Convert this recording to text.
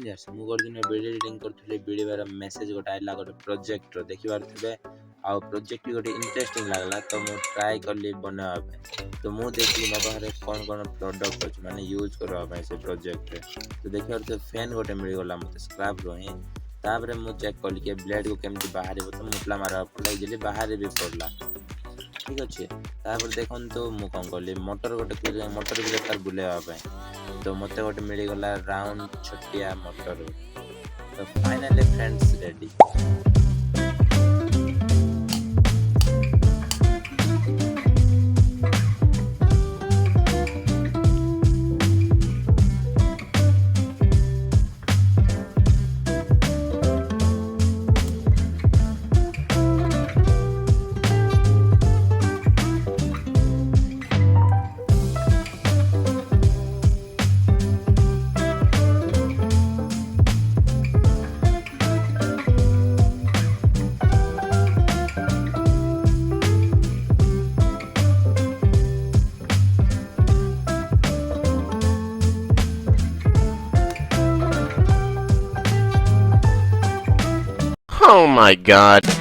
Friends मु गोटे दिन वीडियो एडिटिंग करथुले वीडियो मेसेज गोटे आइला गोटे प्रोजेक्ट रो देखि पारथबे आ प्रोजेक्ट गोटे इंटरेस्टिंग लागला तो मु ट्राई करली बनावा पे तो मु देखली मो बाहर कोन कोन प्रोडक्ट अछि माने यूज करवा पे से प्रोजेक्ट रे तो देखि पारथबे फैन गोटे मिल गला मते स्क्रैप रो ही ताबरे मु चेक करली के ब्लेड को केमति बाहर तो मुटला मारा पड़ला गेली बाहर भी पड़ला ठीक अच्छे तापर देखन तो मु कौन कली मोटर गोटे मोटर भी दरकार बुलेवा पे तो मते गोटे मिल गला राउंड छोटिया मोटर तो finally friends ready. Oh my God.